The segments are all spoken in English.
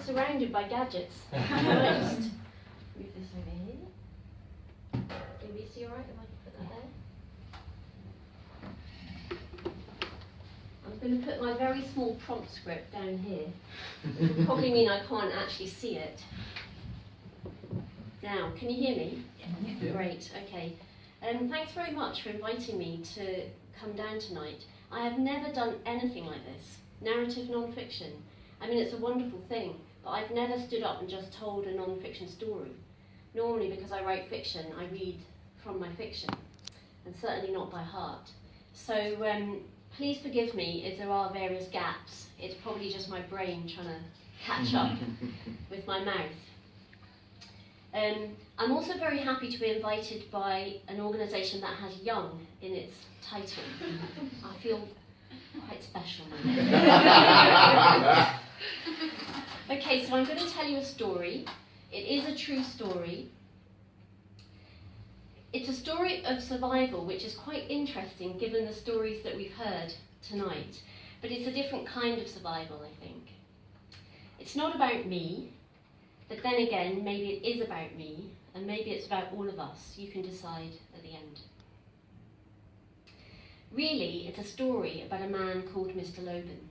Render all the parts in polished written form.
surrounded by gadgets. I'll just move this over here. Can we see alright if I can put that there? I'm going to put my very small prompt script down here. It will probably mean I can't actually see it. Now, can you hear me? Yeah. Great, okay. Thanks very much for inviting me to come down tonight. I have never done anything like this, narrative non-fiction. I mean, it's a wonderful thing, but I've never stood up and just told a non-fiction story. Normally, because I write fiction, I read from my fiction, and certainly not by heart. So please forgive me if there are various gaps. It's probably just my brain trying to catch up with my mouth. I'm also very happy to be invited by an organisation that has young in its title. I feel quite special now. Okay, so I'm going to tell you a story. It is a true story. It's a story of survival, which is quite interesting given the stories that we've heard tonight. But it's a different kind of survival, I think. It's not about me. But then again, maybe it is about me, and maybe it's about all of us. You can decide at the end. Really, it's a story about a man called Mr. Loban.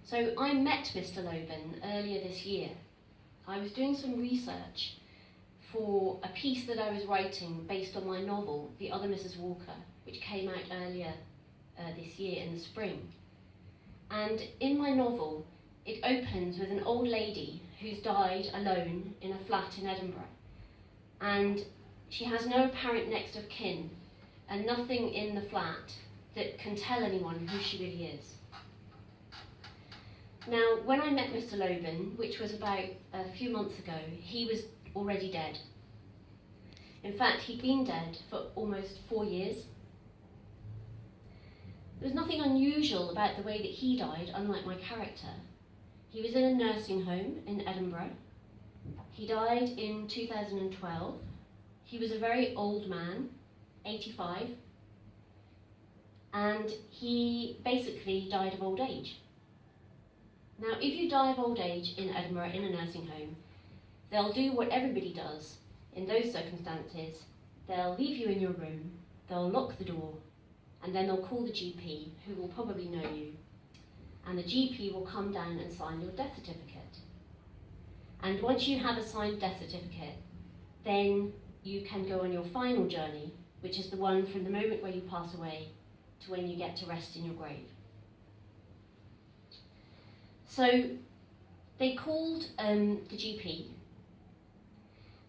So I met Mr. Loban earlier this year. I was doing some research for a piece that I was writing based on my novel, The Other Mrs. Walker, which came out earlier this year in the spring. And in my novel, it opens with an old lady who's died alone in a flat in Edinburgh. And she has no apparent next of kin and nothing in the flat that can tell anyone who she really is. Now, when I met Mr. Loban, which was about a few months ago, he was already dead. In fact, he'd been dead for almost 4 years. There was nothing unusual about the way that he died, unlike my character. He was in a nursing home in Edinburgh. He died in 2012. He was a very old man, 85, and he basically died of old age. Now, if you die of old age in Edinburgh in a nursing home, they'll do what everybody does in those circumstances. They'll leave you in your room, they'll lock the door, and then they'll call the GP, who will probably know you. And the GP will come down and sign your death certificate. And once you have a signed death certificate, then you can go on your final journey, which is the one from the moment where you pass away to when you get to rest in your grave. So they called the GP,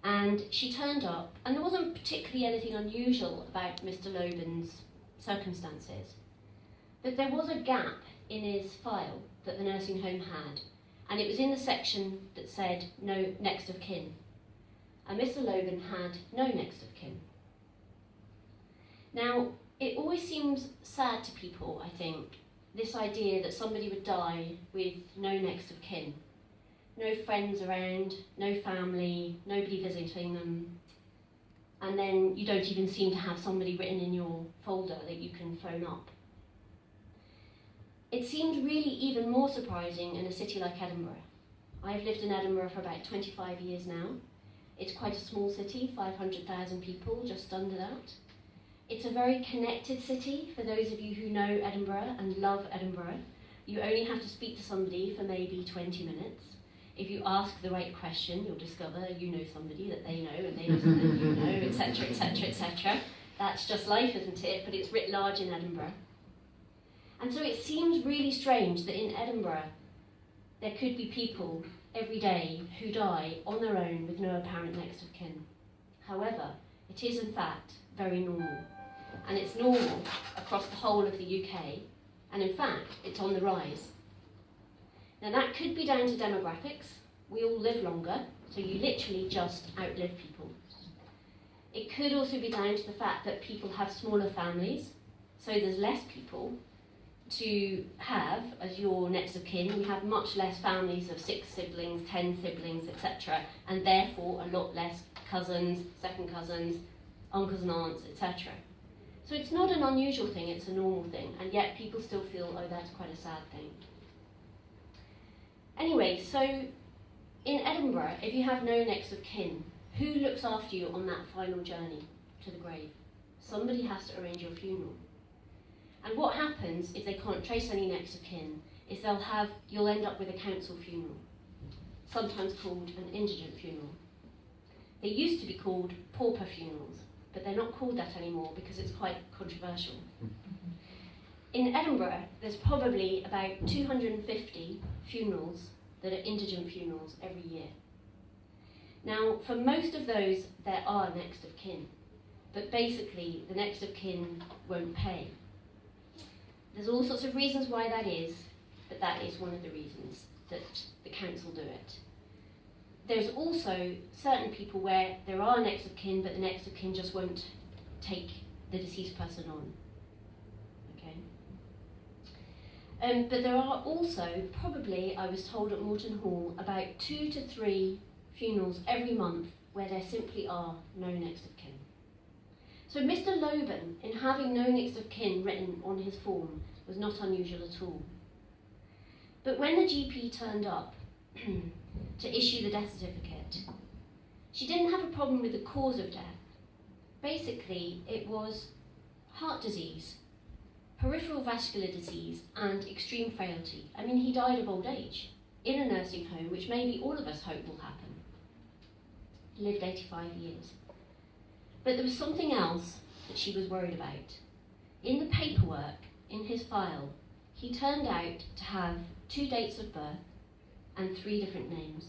and she turned up, and there wasn't particularly anything unusual about Mr. Loban's circumstances, but there was a gap in his file that the nursing home had, and it was in the section that said no next of kin. And Mr. Loban had no next of kin. Now, it always seems sad to people, I think, this idea that somebody would die with no next of kin. No friends around, no family, nobody visiting them, and then you don't even seem to have somebody written in your folder that you can phone up. It seemed really even more surprising in a city like Edinburgh. I've lived in Edinburgh for about 25 years now. It's quite a small city, 500,000 people, just under that. It's a very connected city for those of you who know Edinburgh and love Edinburgh. You only have to speak to somebody for maybe 20 minutes. If you ask the right question, you'll discover you know somebody that they know and they know somebody you know, etc., etc., etc. That's just life, isn't it? But it's writ large in Edinburgh. And so it seems really strange that in Edinburgh there could be people every day who die on their own with no apparent next of kin. However, it is in fact very normal. And it's normal across the whole of the UK. And in fact, it's on the rise. Now that could be down to demographics. We all live longer, so you literally just outlive people. It could also be down to the fact that people have smaller families, so there's less people to have as your next of kin. You have much less families of 6 siblings, 10 siblings, etc., and therefore a lot less cousins, second cousins, uncles and aunts, etc. So it's not an unusual thing, it's a normal thing, and yet people still feel, oh, that's quite a sad thing. Anyway, so in Edinburgh, if you have no next of kin, who looks after you on that final journey to the grave? Somebody has to arrange your funeral. And what happens if they can't trace any next of kin is you'll end up with a council funeral, sometimes called an indigent funeral. They used to be called pauper funerals, but they're not called that anymore because it's quite controversial. In Edinburgh, there's probably about 250 funerals that are indigent funerals every year. Now, for most of those, there are next of kin, but basically the next of kin won't pay. There's all sorts of reasons why that is, but that is one of the reasons that the council do it. There's also certain people where there are next of kin, but the next of kin just won't take the deceased person on. Okay. But there are also, probably, I was told at Morton Hall, about 2 to 3 funerals every month where there simply are no next of kin. So Mr. Loban, in having no next of kin written on his form, was not unusual at all. But when the GP turned up to issue the death certificate, she didn't have a problem with the cause of death. Basically, it was heart disease, peripheral vascular disease, and extreme frailty. I mean, he died of old age in a nursing home, which maybe all of us hope will happen. He lived 85 years. But there was something else that she was worried about. In the paperwork, in his file, he turned out to have 2 dates of birth and 3 different names.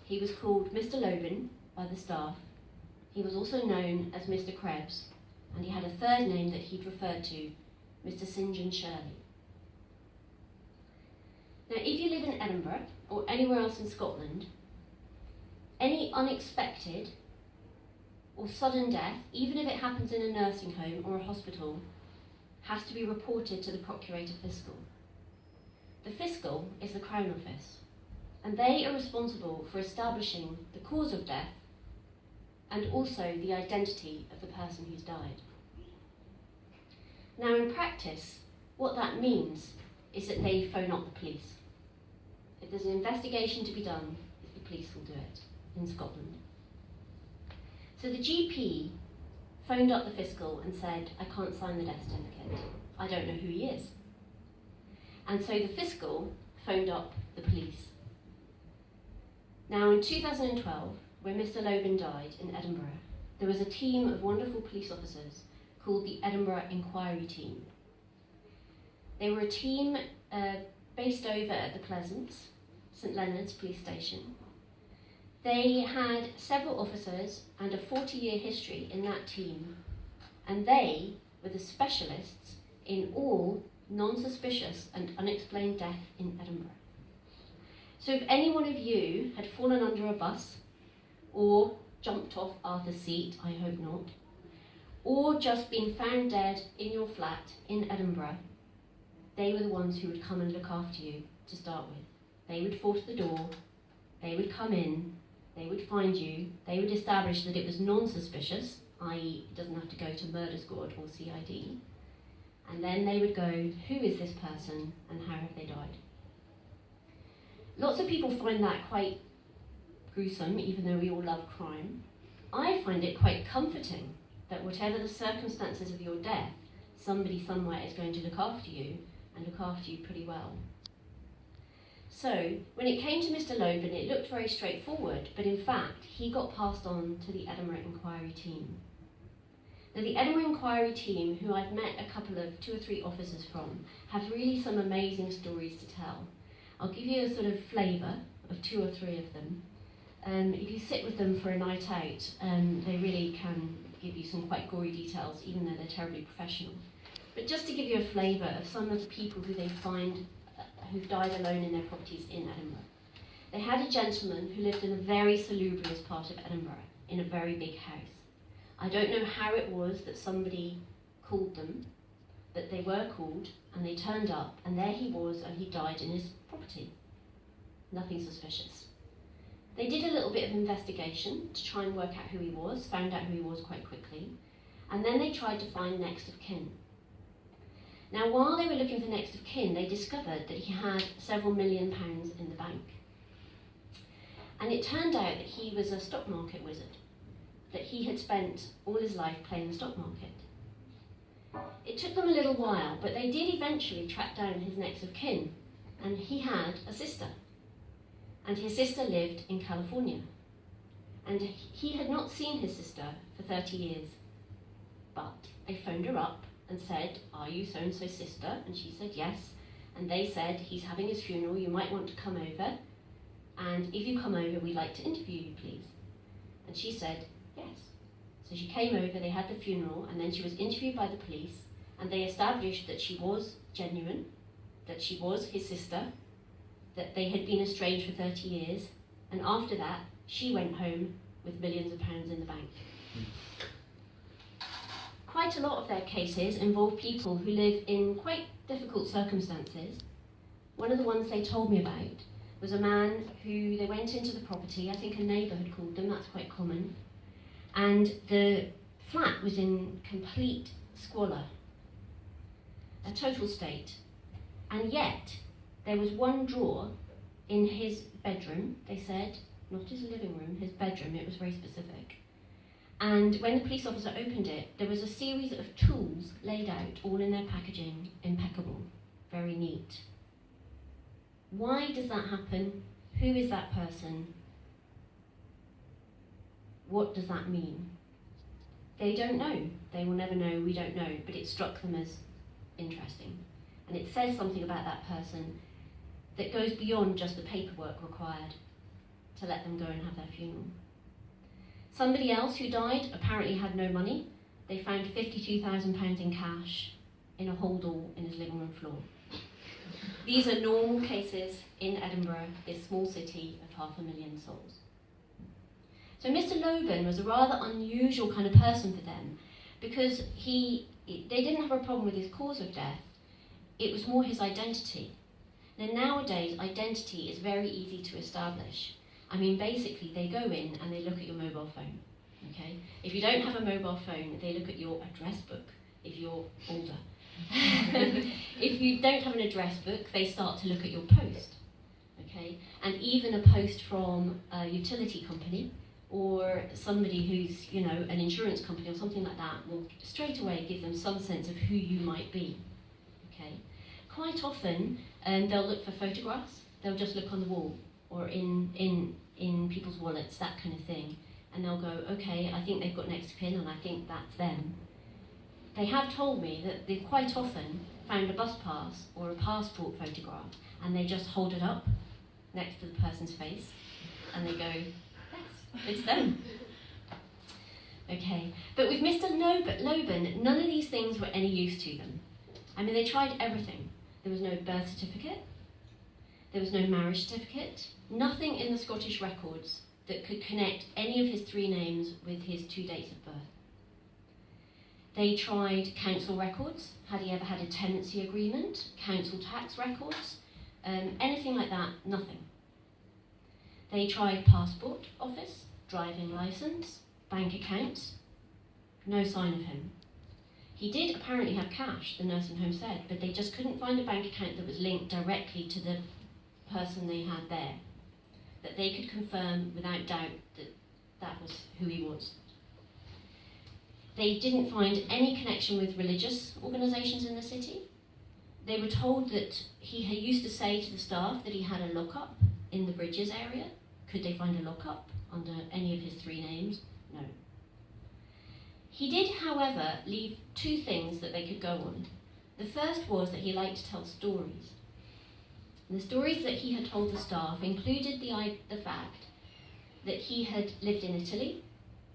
He was called Mr. Loban by the staff. He was also known as Mr. Krebs, and he had a 3rd name that he'd referred to, Mr. St. John Shirley. Now, if you live in Edinburgh or anywhere else in Scotland, any unexpected or sudden death, even if it happens in a nursing home or a hospital, has to be reported to the Procurator Fiscal. The Fiscal is the Crown Office, and they are responsible for establishing the cause of death and also the identity of the person who's died. Now, in practice, what that means is that they phone up the police. If there's an investigation to be done, the police will do it in Scotland. So the GP phoned up the Fiscal and said, I can't sign the death certificate. I don't know who he is. And so the Fiscal phoned up the police. Now, in 2012, when Mr. Loban died in Edinburgh, there was a team of wonderful police officers called the Edinburgh Inquiry Team. They were a team based over at the Pleasance, St Leonard's police station. They had several officers and a 40-year history in that team, and they were the specialists in all non-suspicious and unexplained death in Edinburgh. So if any one of you had fallen under a bus, or jumped off Arthur's Seat, I hope not, or just been found dead in your flat in Edinburgh, they were the ones who would come and look after you to start with. They would force the door, they would come in, they would find you, they would establish that it was non-suspicious, i.e. it doesn't have to go to murder squad or CID, and then they would go, who is this person and how have they died? Lots of people find that quite gruesome, even though we all love crime. I find it quite comforting that whatever the circumstances of your death, somebody somewhere is going to look after you, and look after you pretty well. So, when it came to Mr. Loban, it looked very straightforward, but in fact, he got passed on to the Edinburgh Inquiry Team. Now, the Edinburgh Inquiry Team, who I've met a couple of 2 or 3 officers from, have really some amazing stories to tell. I'll give you a sort of flavour of 2 or 3 of them. If you sit with them for a night out, they really can give you some quite gory details, even though they're terribly professional. But just to give you a flavour of some of the people who they find who've died alone in their properties in Edinburgh. They had a gentleman who lived in a very salubrious part of Edinburgh, in a very big house. I don't know how it was that somebody called them, but they were called, and they turned up, and there he was, and he died in his property. Nothing suspicious. They did a little bit of investigation to try and work out who he was, found out who he was quite quickly, and then they tried to find next of kin. Now, while they were looking for next of kin, they discovered that he had several £1 million in the bank. And it turned out that he was a stock market wizard, that he had spent all his life playing the stock market. It took them a little while, but they did eventually track down his next of kin, and he had a sister. And his sister lived in California. And he had not seen his sister for 30 years. But they phoned her up and said, "Are you so-and-so's sister?" And she said yes. And they said, "He's having his funeral, you might want to come over. And if you come over, we'd like to interview you, please." And she said, yes. So she came over, they had the funeral, and then she was interviewed by the police, and they established that she was genuine, that she was his sister, that they had been estranged for 30 years, and after that, she went home with millions of pounds in the bank. Quite a lot of their cases involve people who live in quite difficult circumstances. One of the ones they told me about was a man who, they went into the property, I think a neighbour had called them, that's quite common, and the flat was in complete squalor, a total state, and yet there was one drawer in his bedroom, they said, not his living room, his bedroom, it was very specific. And when the police officer opened it, there was a series of tools laid out, all in their packaging, impeccable, very neat. Why does that happen? Who is that person? What does that mean? They don't know. They will never know, we don't know, but it struck them as interesting. And it says something about that person that goes beyond just the paperwork required to let them go and have their funeral. Somebody else who died apparently had no money. They found £52,000 in cash in a holdall in his living room floor. These are normal cases in Edinburgh, this small city of 500,000 souls. So Mr. Loban was a rather unusual kind of person for them, because they didn't have a problem with his cause of death, it was more his identity. Now nowadays, identity is very easy to establish. I mean, basically, they go in and they look at your mobile phone, okay? If you don't have a mobile phone, they look at your address book, if you're older. If you don't have an address book, they start to look at your post, okay? And even a post from a utility company or somebody who's, an insurance company or something like that will straight away give them some sense of who you might be, okay? Quite often, they'll look for photographs. They'll just look on the wall or in people's wallets, that kind of thing. And they'll go, okay, I think they've got next of kin and I think that's them. They have told me that they quite often found a bus pass or a passport photograph and they just hold it up next to the person's face and they go, yes, it's them. Okay, but with Mr. Loban, none of these things were any use to them. I mean, they tried everything. There was no birth certificate, there was no marriage certificate, nothing in the Scottish records that could connect any of his 3 names with his 2 dates of birth. They tried council records, had he ever had a tenancy agreement, council tax records, anything like that, nothing. They tried passport office, driving licence, bank accounts, no sign of him. He did apparently have cash, the nursing home said, but they just couldn't find a bank account that was linked directly to the person they had there, that they could confirm without doubt that that was who he was. They didn't find any connection with religious organisations in the city. They were told that he had used to say to the staff that he had a lockup in the Bridges area. Could they find a lockup under any of his 3 names? No. He did, however, leave 2 things that they could go on. The first was that he liked to tell stories. And the stories that he had told the staff included the fact that he had lived in Italy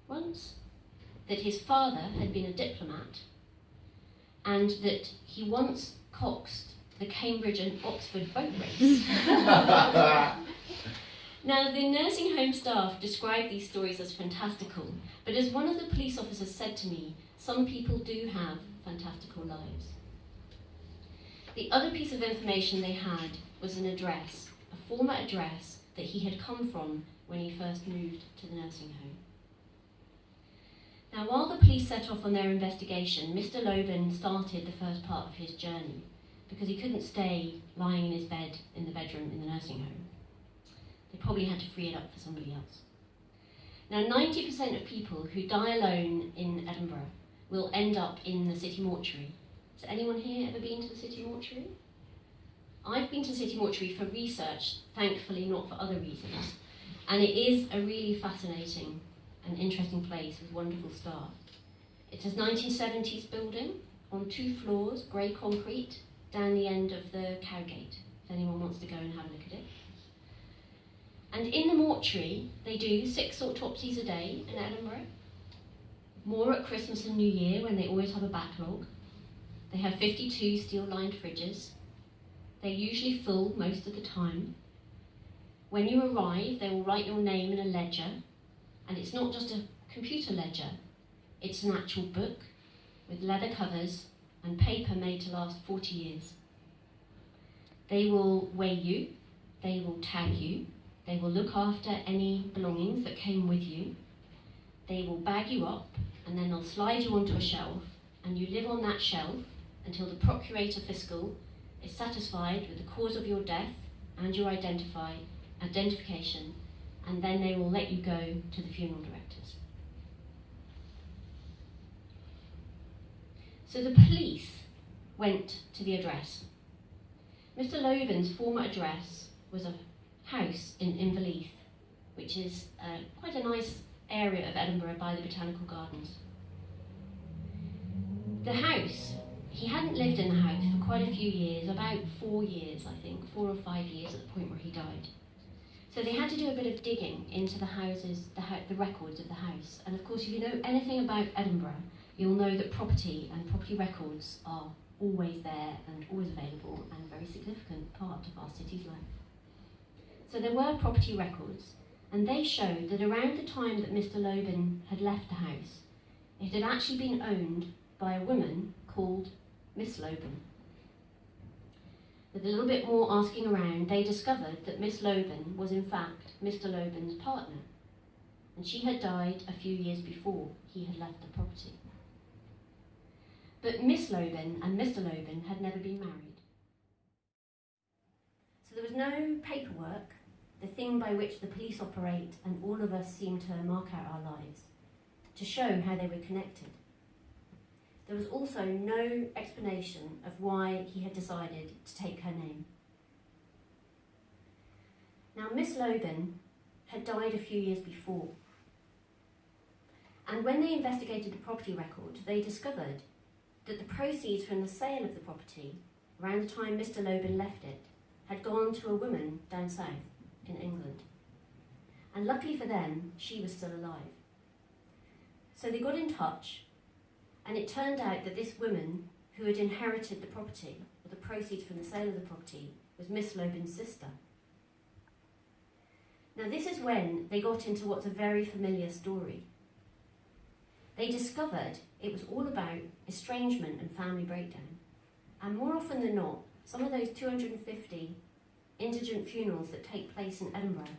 once, that his father had been a diplomat, and that he once coxed the Cambridge and Oxford boat race. Now, the nursing home staff described these stories as fantastical, but as one of the police officers said to me, some people do have fantastical lives. The other piece of information they had was an address, a former address that he had come from when he first moved to the nursing home. Now, while the police set off on their investigation, Mr. Loban started the first part of his journey because he couldn't stay lying in his bed in the bedroom in the nursing home. They probably had to free it up for somebody else. Now, 90% of people who die alone in Edinburgh will end up in the city mortuary. Has anyone here ever been to the city mortuary? I've been to the city mortuary for research, thankfully not for other reasons, and it is a really fascinating and interesting place with wonderful staff. It's a 1970s building on 2 floors, grey concrete, down the end of the Cowgate, if anyone wants to go and have a look at it. And in the mortuary, they do 6 autopsies a day in Edinburgh, more at Christmas and New Year when they always have a backlog. They have 52 steel-lined fridges. They're usually full most of the time. When you arrive, they will write your name in a ledger, and it's not just a computer ledger, it's an actual book with leather covers and paper made to last 40 years. They will weigh you, they will tag you, they will look after any belongings that came with you, they will bag you up, and then they'll slide you onto a shelf, and you live on that shelf until the Procurator Fiscal is satisfied with the cause of your death and your identification, and then they will let you go to the funeral directors. So the police went to the address. Mr. Loban's former address was a house in Inverleith, which is quite a nice area of Edinburgh by the Botanical Gardens. The house, he hadn't lived in the house for quite a few years, about 4 years, I think, 4 or 5 years at the point where he died. So they had to do a bit of digging into the houses, the records of the house. And of course, if you know anything about Edinburgh, you'll know that property and property records are always there and always available and a very significant part of our city's life. So there were property records, and they showed that around the time that Mr. Loban had left the house, it had actually been owned by a woman called Miss Loban. With a little bit more asking around, they discovered that Miss Loban was in fact Mr. Loban's partner, and she had died a few years before he had left the property. But Miss Loban and Mr. Loban had never been married. So there was no paperwork, the thing by which the police operate and all of us seem to mark out our lives, to show how they were connected. There was also no explanation of why he had decided to take her name. Now, Miss Loban had died a few years before, and when they investigated the property record, they discovered that the proceeds from the sale of the property, around the time Mr. Loban left it, had gone to a woman down south in England. And luckily for them, she was still alive. So they got in touch, and it turned out that this woman who had inherited the property, or the proceeds from the sale of the property, was Miss Loban's sister. Now this is when they got into what's a very familiar story. They discovered it was all about estrangement and family breakdown. And more often than not, some of those 250 indigent funerals that take place in Edinburgh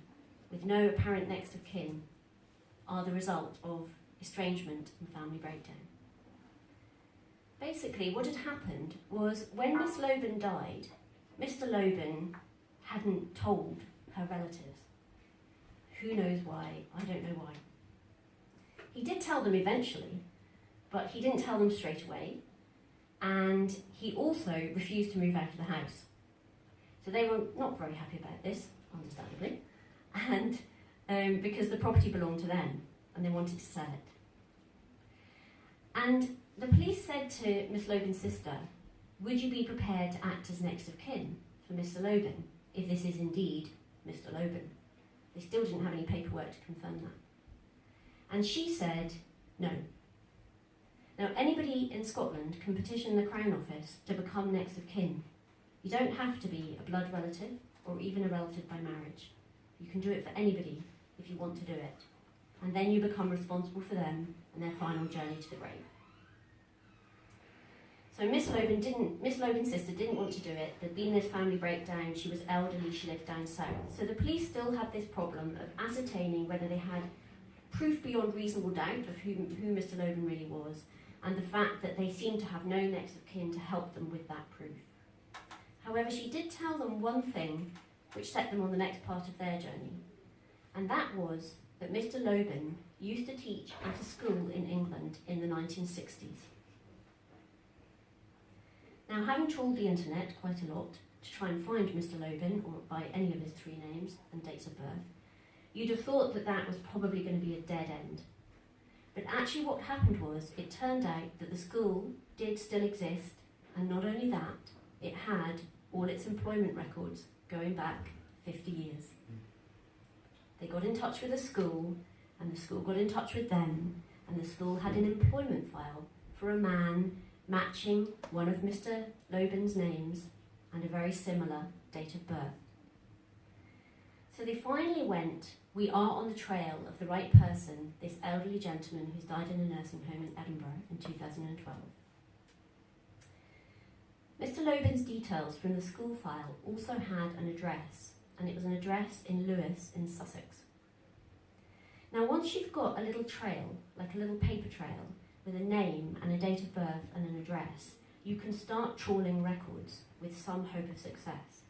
with no apparent next of kin are the result of estrangement and family breakdown. Basically, what had happened was when Miss Loban died, Mr. Loban hadn't told her relatives. Who knows why? I don't know why. He did tell them eventually, but he didn't tell them straight away, and he also refused to move out of the house. So they were not very happy about this, understandably, and because the property belonged to them, and they wanted to sell it. And the police said to Miss Loban's sister, would you be prepared to act as next of kin for Mr. Loban, if this is indeed Mr. Loban? They still didn't have any paperwork to confirm that. And she said, no. Now, anybody in Scotland can petition the Crown Office to become next of kin. You don't have to be a blood relative or even a relative by marriage. You can do it for anybody if you want to do it. And then you become responsible for them and their final journey to the grave. So Miss Loban's sister didn't want to do it. There'd been this family breakdown, she was elderly, she lived down south. So the police still had this problem of ascertaining whether they had proof beyond reasonable doubt of who Mr. Loban really was, and the fact that they seemed to have no next of kin to help them with that proof. However, she did tell them one thing which set them on the next part of their journey, and that was that Mr. Loban used to teach at a school in England in the 1960s. Now, having trawled the internet quite a lot to try and find Mr. Loban, or by any of his 3 names and dates of birth, you'd have thought that that was probably going to be a dead end. But actually what happened was, it turned out that the school did still exist, and not only that, it had all its employment records going back 50 years. They got in touch with the school, and the school got in touch with them, and the school had an employment file for a man matching one of Mr. Loban's names and a very similar date of birth. So they finally went, we are on the trail of the right person, this elderly gentleman who's died in a nursing home in Edinburgh in 2012. Mr. Loban's details from the school file also had an address, and it was an address in Lewes in Sussex. Now, once you've got a little trail, like a little paper trail, with a name and a date of birth and an address, you can start trawling records with some hope of success.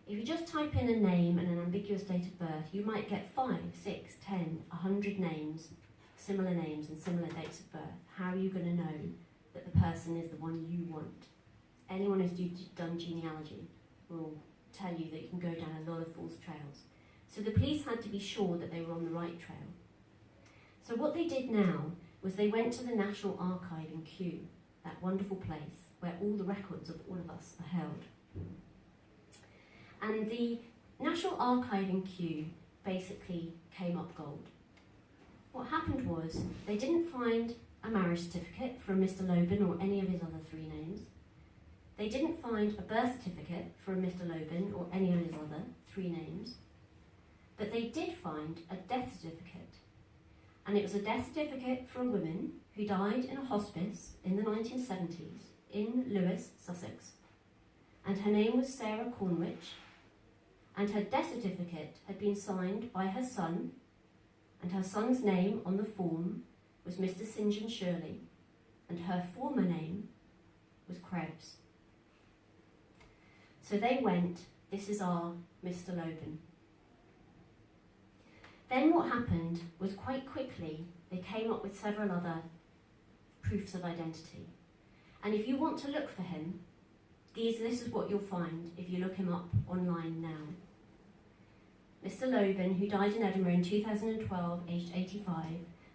If you just type in a name and an ambiguous date of birth, you might get 5, 6, 10, 100 names, similar names and similar dates of birth. How are you going to know that the person is the one you want? Anyone who's done genealogy will tell you that you can go down a lot of false trails. So the police had to be sure that they were on the right trail. So what they did now was they went to the National Archive in Kew, that wonderful place where all the records of all of us are held. And the National Archive in Kew basically came up gold. What happened was they didn't find a marriage certificate from Mr. Loban or any of his other 3 names. They didn't find a birth certificate from Mr. Loban or any of his other 3 names. But they did find a death certificate. And it was a death certificate for a woman who died in a hospice in the 1970s in Lewes, Sussex. And her name was Sarah Cornwich. And her death certificate had been signed by her son, and her son's name on the form was Mr. St. John Shirley, and her former name was Krebs. So they went, this is our Mr. Loban. Then what happened was quite quickly they came up with several other proofs of identity. And if you want to look for him, this is what you'll find if you look him up online now. Mr. Loban, who died in Edinburgh in 2012, aged 85,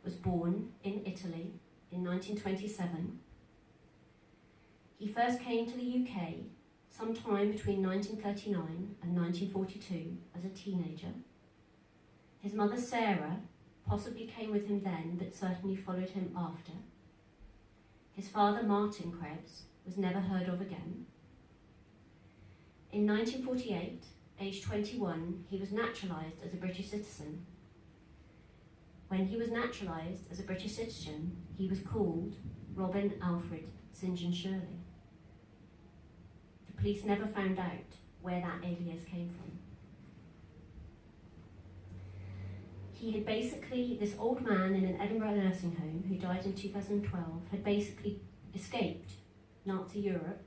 was born in Italy in 1927. He first came to the UK sometime between 1939 and 1942 as a teenager. His mother Sarah possibly came with him then, but certainly followed him after. His father Martin Krebs was never heard of again. In 1948, aged 21, he was naturalised as a British citizen. When he was naturalised as a British citizen, he was called Robin Alfred St. John Shirley. The police never found out where that alias came from. He had basically, this old man in an Edinburgh nursing home who died in 2012, had basically escaped Nazi Europe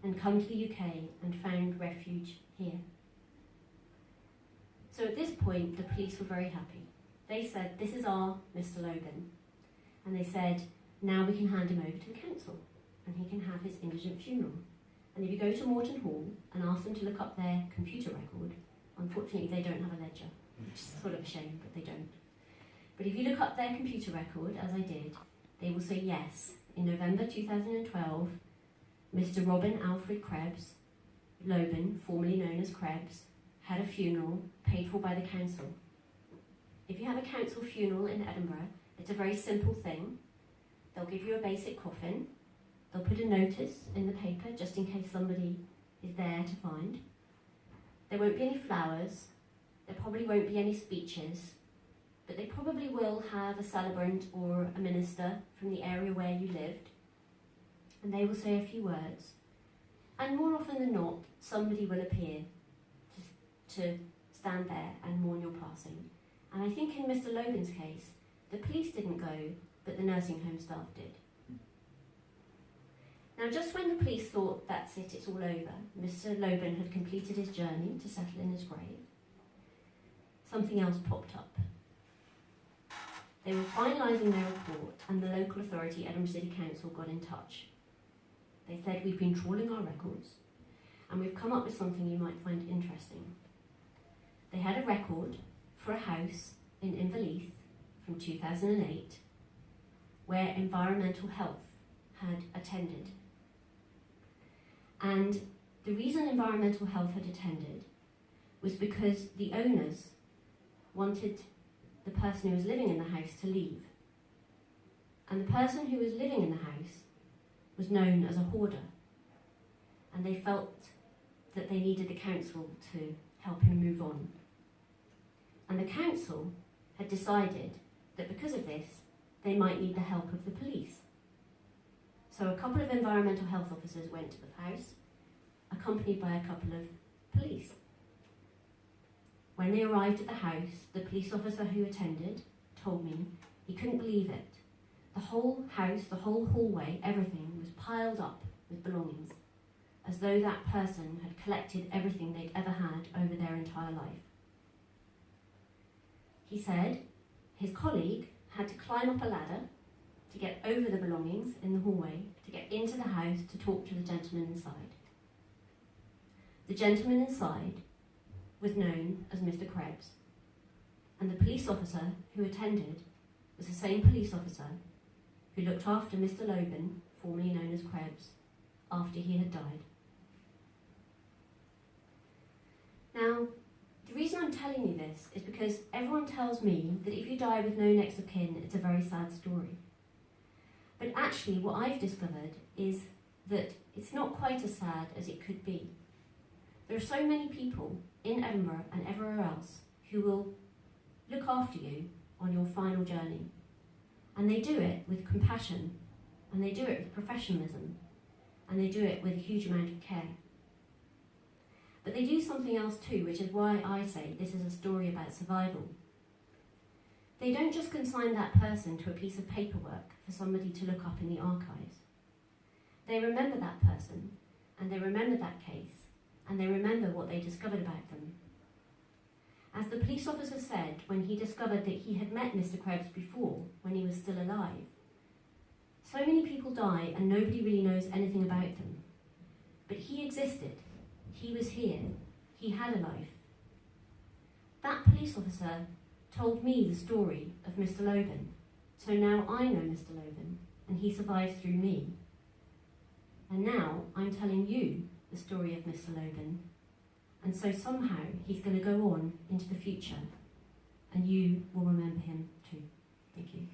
and come to the UK and found refuge here. So at this point, the police were very happy. They said, this is our Mr. Loban. And they said, now we can hand him over to the council and he can have his indigent funeral. And if you go to Morton Hall and ask them to look up their computer record, unfortunately they don't have a ledger, which is sort of a shame, but they don't. But if you look up their computer record, as I did, they will say yes, in November 2012, Mr. Robin Alfred Krebs, Loban, formerly known as Krebs, had a funeral paid for by the council. If you have a council funeral in Edinburgh, it's a very simple thing. They'll give you a basic coffin. They'll put a notice in the paper just in case somebody is there to find. There won't be any flowers. There probably won't be any speeches. But they probably will have a celebrant or a minister from the area where you lived. And they will say a few words. And more often than not, somebody will appear to stand there and mourn your passing. And I think in Mr. Loban's case, the police didn't go, but the nursing home staff did. Now, just when the police thought, that's it, it's all over, Mr. Loban had completed his journey to settle in his grave, something else popped up. They were finalising their report, and the local authority, Edinburgh City Council, got in touch. They said, we've been trawling our records, and we've come up with something you might find interesting. They had a record for a house in MLitt from 2008, where environmental health had attended. And the reason environmental health had attended was because the owners wanted the person who was living in the house to leave. And the person who was living in the house was known as a hoarder. And they felt that they needed the council to help him move on. And the council had decided that because of this, they might need the help of the police. So a couple of environmental health officers went to the house, accompanied by a couple of police. When they arrived at the house, the police officer who attended told me he couldn't believe it. The whole house, the whole hallway, everything was piled up with belongings, as though that person had collected everything they'd ever had over their entire life. He said his colleague had to climb up a ladder to get over the belongings in the hallway, to get into the house to talk to the gentleman inside. The gentleman inside was known as Mr. Krebs, and the police officer who attended was the same police officer who looked after Mr. Loban, formerly known as Krebs, after he had died. Now, the reason I'm telling you this is because everyone tells me that if you die with no next of kin, it's a very sad story. But actually, what I've discovered is that it's not quite as sad as it could be. There are so many people in Edinburgh and everywhere else who will look after you on your final journey. And they do it with compassion, and they do it with professionalism, and they do it with a huge amount of care. But they do something else too, which is why I say this is a story about survival. They don't just consign that person to a piece of paperwork for somebody to look up in the archives. They remember that person, and they remember that case, and they remember what they discovered about them. As the police officer said when he discovered that he had met Mr. Krebs before, when he was still alive, so many people die and nobody really knows anything about them. But he existed. He was here. He had a life. That police officer told me the story of Mr. Loban. So now I know Mr. Loban, and he survived through me. And now I'm telling you the story of Mr. Loban. And so somehow he's going to go on into the future, and you will remember him too. Thank you.